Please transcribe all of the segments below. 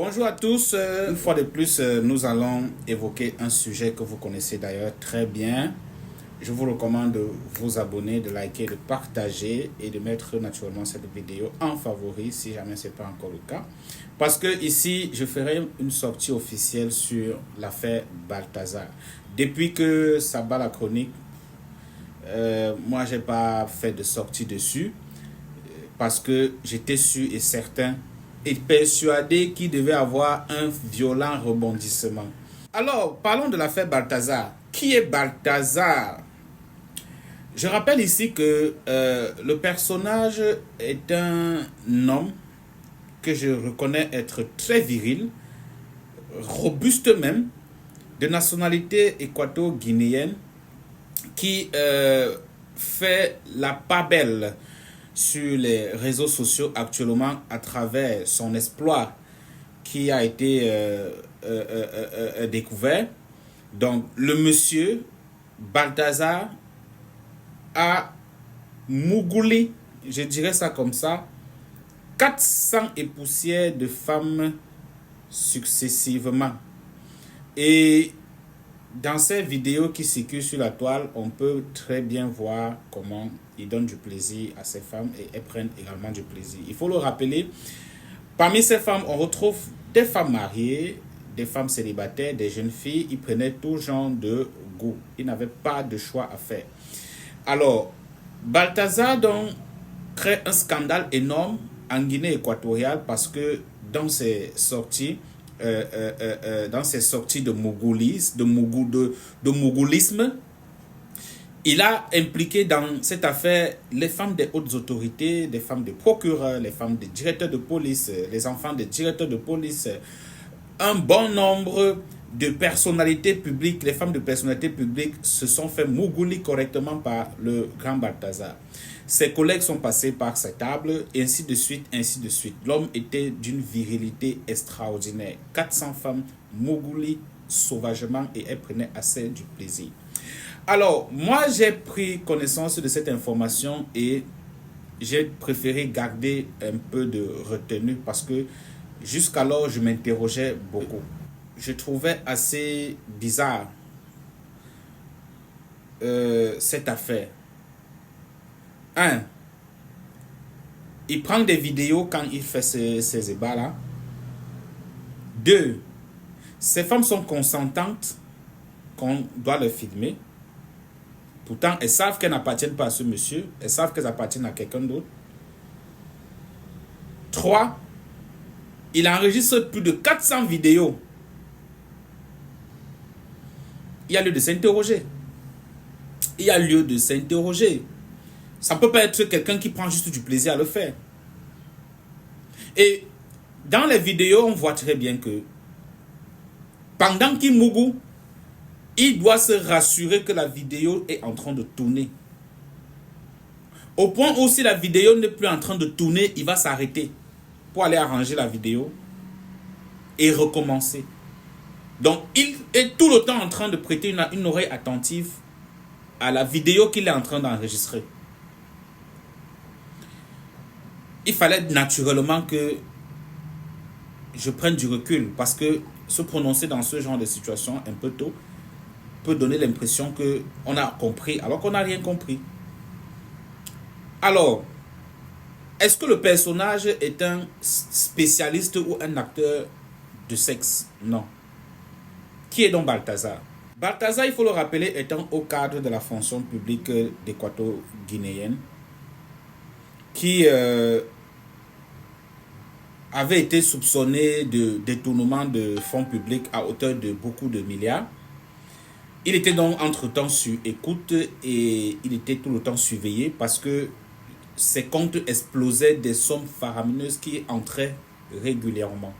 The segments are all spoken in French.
Bonjour à tous, une fois de plus, nous allons évoquer un sujet que vous connaissez d'ailleurs très bien. Je vous recommande de vous abonner, de liker, de partager et de mettre naturellement cette vidéo en favori si jamais ce n'est pas encore le cas. Parce que ici, je ferai une sortie officielle sur l'affaire Balthazar. Depuis que ça bat la chronique, moi, je n'ai pas fait de sortie dessus parce que j'étais sûr et certain et persuadé qu'il devait avoir un violent rebondissement. Alors, parlons de l'affaire Balthazar. Qui est Balthazar? Je rappelle ici que le personnage est un homme que je reconnais être très viril, robuste même, de nationalité équato-guinéenne, qui fait la part belle sur les réseaux sociaux actuellement à travers son exploit qui a été découvert. Donc, le monsieur Balthazar a mougoulé, je dirais ça comme ça, 400 et poussières de femmes successivement. Et dans ces vidéos qui circulent sur la toile, on peut très bien voir comment il donne du plaisir à ces femmes et elles prennent également du plaisir. Il faut le rappeler, parmi ces femmes, on retrouve des femmes mariées, des femmes célibataires, des jeunes filles. Ils prenaient tout genre de goût. Ils n'avaient pas de choix à faire. Alors, Balthazar donc crée un scandale énorme en Guinée équatoriale parce que dans ses sorties, de mougoulisme, il a impliqué dans cette affaire les femmes des hautes autorités, les femmes des procureurs, les femmes des directeurs de police, les enfants des directeurs de police, un bon nombre de personnalités publiques. Les femmes de personnalités publiques se sont fait mougouler correctement par le grand Balthazar. Ses collègues sont passés par sa table, et ainsi de suite, ainsi de suite. L'homme était d'une virilité extraordinaire. 400 femmes mougoulées sauvagement et elles prenaient assez du plaisir. Alors, moi, j'ai pris connaissance de cette information et j'ai préféré garder un peu de retenue parce que jusqu'alors, je m'interrogeais beaucoup. Je trouvais assez bizarre cette affaire. Il prend des vidéos quand il fait ces ébats-là. 2, ces femmes sont consentantes qu'on doit les filmer. Pourtant, elles savent qu'elles n'appartiennent pas à ce monsieur. Elles savent qu'elles appartiennent à quelqu'un d'autre. 3, il enregistre plus de 400 vidéos. Il y a lieu de s'interroger. Il y a lieu de s'interroger. Ça ne peut pas être quelqu'un qui prend juste du plaisir à le faire. Et dans les vidéos, on voit très bien que pendant qu'il mougoue, il doit se rassurer que la vidéo est en train de tourner. Au point où si la vidéo n'est plus en train de tourner, il va s'arrêter pour aller arranger la vidéo et recommencer. Donc, il est tout le temps en train de prêter une oreille attentive à la vidéo qu'il est en train d'enregistrer. Il fallait naturellement que je prenne du recul parce que se prononcer dans ce genre de situation un peu tôt peut donner l'impression qu'on a compris alors qu'on n'a rien compris. Alors, est-ce que le personnage est un spécialiste ou un acteur de sexe? Non. Qui est donc Balthazar? Balthazar, il faut le rappeler, est un haut cadre de la fonction publique d'équato-guinéenne qui avait été soupçonné de détournement de fonds publics à hauteur de beaucoup de milliards. Il était donc entre-temps sur écoute et il était tout le temps surveillé parce que ses comptes explosaient des sommes faramineuses qui entraient régulièrement.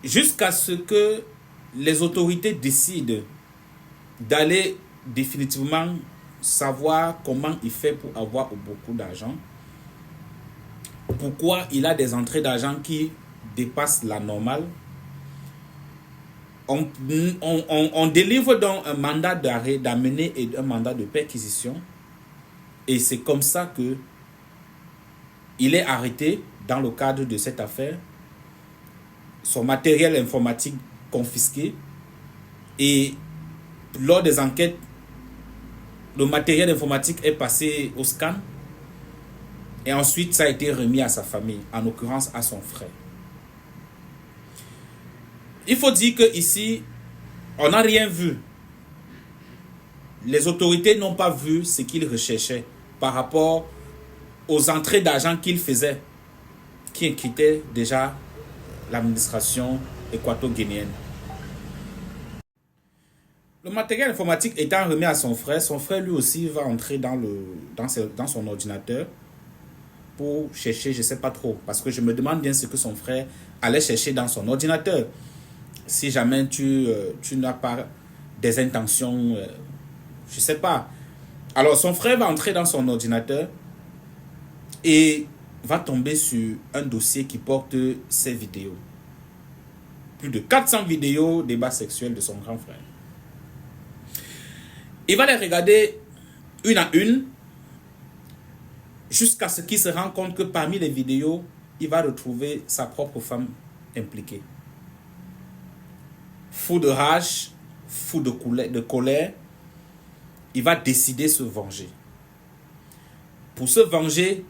Jusqu'à ce que les autorités décident d'aller définitivement savoir comment il fait pour avoir beaucoup d'argent. Pourquoi il a des entrées d'argent qui dépassent la normale. On délivre donc un mandat d'arrêt, d'amener et un mandat de perquisition. Et c'est comme ça que il est arrêté dans le cadre de cette affaire, son matériel informatique confisqué, et lors des enquêtes, le matériel informatique est passé au scan et ensuite ça a été remis à sa famille, en l'occurrence à son frère. Il faut dire qu'ici, on n'a rien vu. Les autorités n'ont pas vu ce qu'ils recherchaient par rapport aux entrées d'argent qu'ils faisaient, qui inquiétaient déjà l'administration équato-guinéenne. Le matériel informatique étant remis à son frère lui aussi va entrer dans son ordinateur pour chercher, je ne sais pas trop, parce que je me demande bien ce que son frère allait chercher dans son ordinateur. Si jamais tu n'as pas des intentions, je ne sais pas. Alors son frère va entrer dans son ordinateur et va tomber sur un dossier qui porte ses vidéos. Plus de 400 vidéos débats sexuels de son grand frère. Il va les regarder une à une jusqu'à ce qu'il se rende compte que parmi les vidéos, il va retrouver sa propre femme impliquée. Fou de rage, fou de colère, il va décider de se venger. Pour se venger,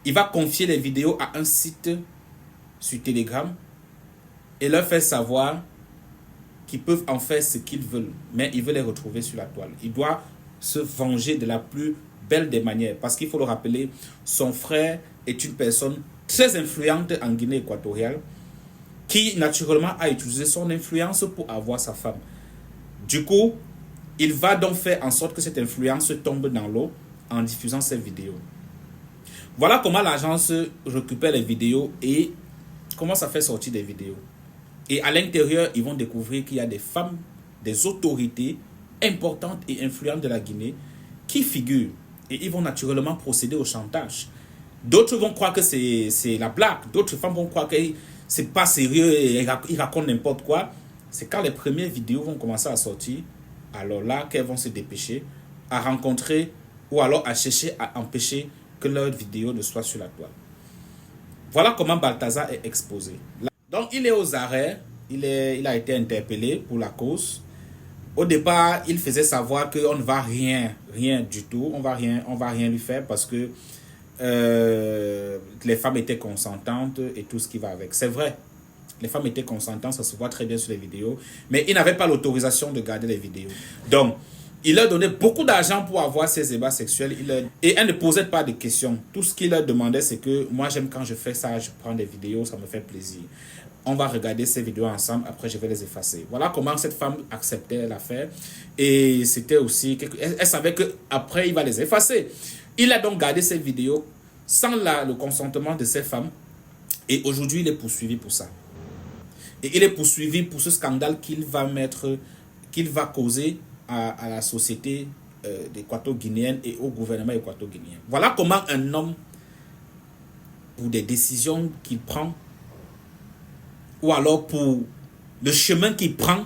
il va confier les vidéos à un site sur Telegram et leur faire savoir qu'ils peuvent en faire ce qu'ils veulent, mais il veut les retrouver sur la toile. Il doit se venger de la plus belle des manières, parce qu'il faut le rappeler, son frère est une personne très influente en Guinée équatoriale, qui naturellement a utilisé son influence pour avoir sa femme. Du coup, il va donc faire en sorte que cette influence tombe dans l'eau en diffusant ces vidéos. Voilà comment l'agence récupère les vidéos et commence à faire sortir des vidéos. Et à l'intérieur, ils vont découvrir qu'il y a des femmes, des autorités importantes et influentes de la Guinée qui figurent. Et ils vont naturellement procéder au chantage. D'autres vont croire que c'est la blague. D'autres femmes vont croire que c'est pas sérieux et ils racontent n'importe quoi. C'est quand les premières vidéos vont commencer à sortir, alors là qu'elles vont se dépêcher à rencontrer ou alors à chercher à empêcher que leur vidéo ne soit sur la toile. Voilà comment Balthazar est exposé. Donc il est aux arrêts, il a été interpellé pour la cause. Au départ, il faisait savoir qu'on ne va rien du tout, on va rien lui faire parce que les femmes étaient consentantes et tout ce qui va avec. C'est vrai, les femmes étaient consentantes, ça se voit très bien sur les vidéos, mais il n'avait pas l'autorisation de garder les vidéos. Donc, il leur donnait beaucoup d'argent pour avoir ces ébats sexuels et elle ne posait pas de questions. Tout ce qu'il leur demandait, c'est que moi j'aime quand je fais ça, je prends des vidéos, ça me fait plaisir. On va regarder ces vidéos ensemble, après je vais les effacer. Voilà comment cette femme acceptait l'affaire. Et c'était aussi, elle savait qu'après il va les effacer. Il a donc gardé ces vidéos sans le consentement de ces femmes. Et aujourd'hui il est poursuivi pour ça. Et il est poursuivi pour ce scandale qu'il va causer à la société équato-guinéenne et au gouvernement équato-guinéen. Voilà comment un homme, pour des décisions qu'il prend, ou alors pour le chemin qu'il prend,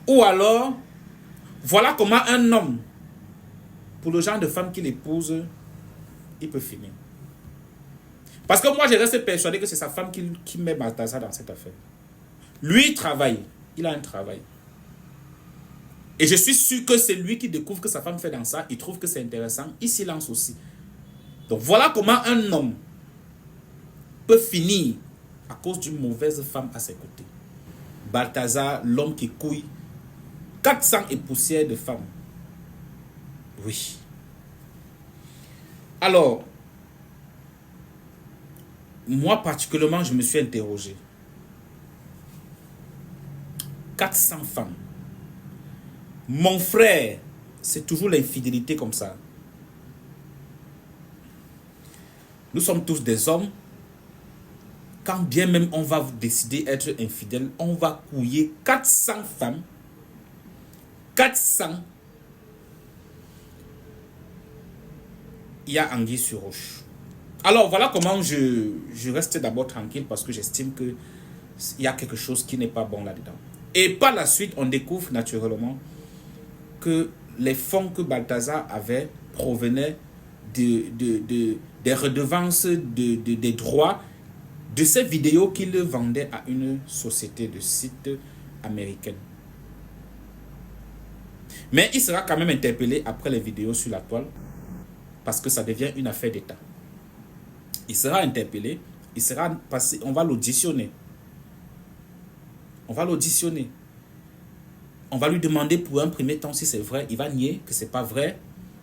ou alors, voilà comment un homme, pour le genre de femme qu'il épouse, il peut finir. Parce que moi, je reste persuadé que c'est sa femme qui met Balthazar dans cette affaire. Lui, il travaille. Il a un travail. Et je suis sûr que c'est lui qui découvre que sa femme fait dans ça. Il trouve que c'est intéressant. Il s'y lance aussi. Donc voilà comment un homme peut finir à cause d'une mauvaise femme à ses côtés. Balthazar, l'homme qui couille 400 et poussières de femmes. Oui. Alors, moi particulièrement, je me suis interrogé. 400 femmes. Mon frère, c'est toujours l'infidélité comme ça. Nous sommes tous des hommes. Quand bien même on va décider d'être infidèle, on va couiller 400 femmes. 400. Il y a anguille sur roche. Alors voilà comment je reste d'abord tranquille parce que j'estime qu'il y a quelque chose qui n'est pas bon là-dedans. Et par la suite, on découvre naturellement que les fonds que Balthazar avait provenaient des redevances des droits de ces vidéos qu'il vendait à une société de sites américaine. Mais il sera quand même interpellé après les vidéos sur la toile parce que ça devient une affaire d'État. Il sera interpellé, il sera passé, on va l'auditionner. On va l'auditionner. On va lui demander pour un premier temps si c'est vrai. Il va nier que c'est pas vrai.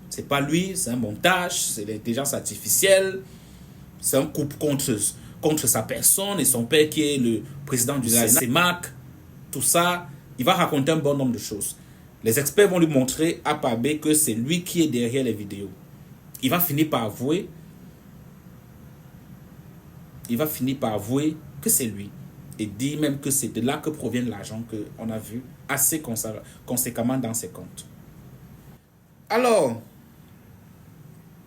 C'est pas lui, c'est un montage, c'est l'intelligence artificielle. C'est un coup contre sa personne et son père qui est le président du CEMAC. Tout ça, il va raconter un bon nombre de choses. Les experts vont lui montrer A par B que c'est lui qui est derrière les vidéos. Il va finir par avouer. Il va finir par avouer que c'est lui. Et dit même que c'est de là que provient l'argent qu'on a vu assez conséquemment dans ses comptes. Alors,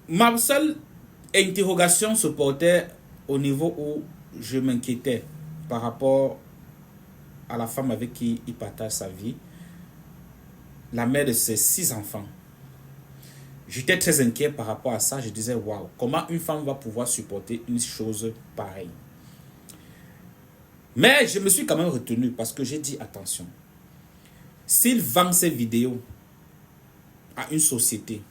ma seule interrogation se portait au niveau où je m'inquiétais par rapport à la femme avec qui il partage sa vie, la mère de ses 6 enfants. J'étais très inquiet par rapport à ça. Je disais, waouh, comment une femme va pouvoir supporter une chose pareille? Mais je me suis quand même retenu parce que j'ai dit, attention, s'il vend ces vidéos à une société,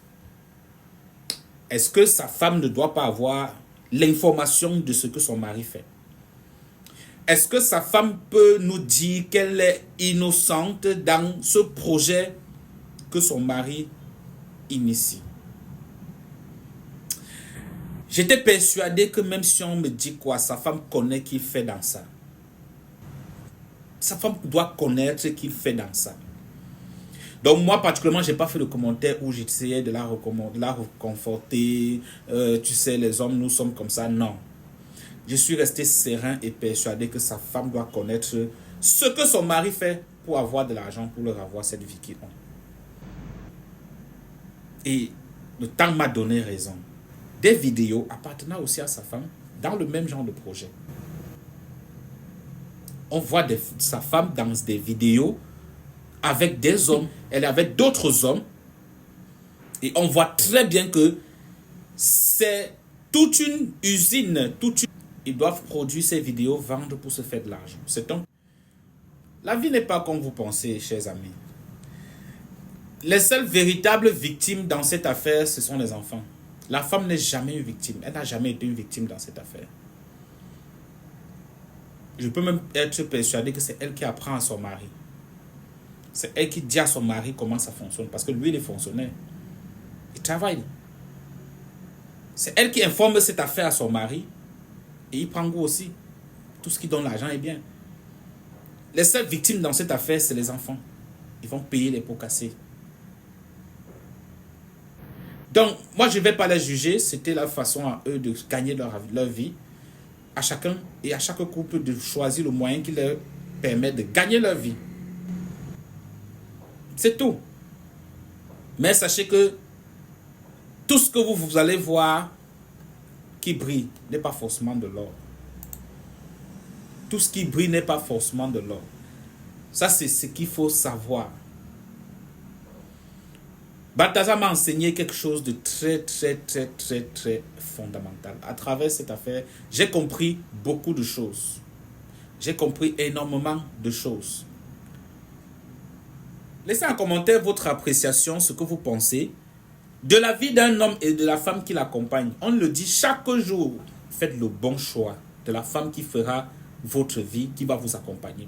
est-ce que sa femme ne doit pas avoir l'information de ce que son mari fait? Est-ce que sa femme peut nous dire qu'elle est innocente dans ce projet que son mari initie? J'étais persuadé que même si on me dit quoi, sa femme connaît qu'il fait dans ça. Sa femme doit connaître qu'il fait dans ça. Donc moi particulièrement, je n'ai pas fait le commentaire où j'essayais de la reconforter. Tu sais, les hommes, nous sommes comme ça. Non. Je suis resté serein et persuadé que sa femme doit connaître ce que son mari fait pour avoir de l'argent, pour leur avoir cette vie qu'ils ont. Et le temps m'a donné raison. Des vidéos appartenant aussi à sa femme dans le même genre de projet. On voit sa femme dans des vidéos avec des hommes. Elle est avec d'autres hommes. Et on voit très bien que c'est toute une usine. Ils doivent produire ces vidéos, vendre pour se faire de l'argent. La vie n'est pas comme vous pensez, chers amis. Les seules véritables victimes dans cette affaire, ce sont les enfants. La femme n'est jamais une victime. Elle n'a jamais été une victime dans cette affaire. Je peux même être persuadé que c'est elle qui apprend à son mari. C'est elle qui dit à son mari comment ça fonctionne. Parce que lui, il est fonctionnaire. Il travaille. C'est elle qui informe cette affaire à son mari. Et il prend goût aussi. Tout ce qui donne l'argent est bien. Les seules victimes dans cette affaire, c'est les enfants. Ils vont payer les pots cassés. Donc, moi, je ne vais pas les juger. C'était la façon à eux de gagner leur vie. À chacun et à chaque couple de choisir le moyen qui leur permet de gagner leur vie. C'est tout. Mais sachez que tout ce que vous allez voir qui brille n'est pas forcément de l'or. Tout ce qui brille n'est pas forcément de l'or. Ça, c'est ce qu'il faut savoir. Balthazar m'a enseigné quelque chose de très fondamental. À travers cette affaire, j'ai compris beaucoup de choses. J'ai compris énormément de choses. Laissez en commentaire votre appréciation, ce que vous pensez de la vie d'un homme et de la femme qui l'accompagne. On le dit chaque jour. Faites le bon choix de la femme qui fera votre vie, qui va vous accompagner.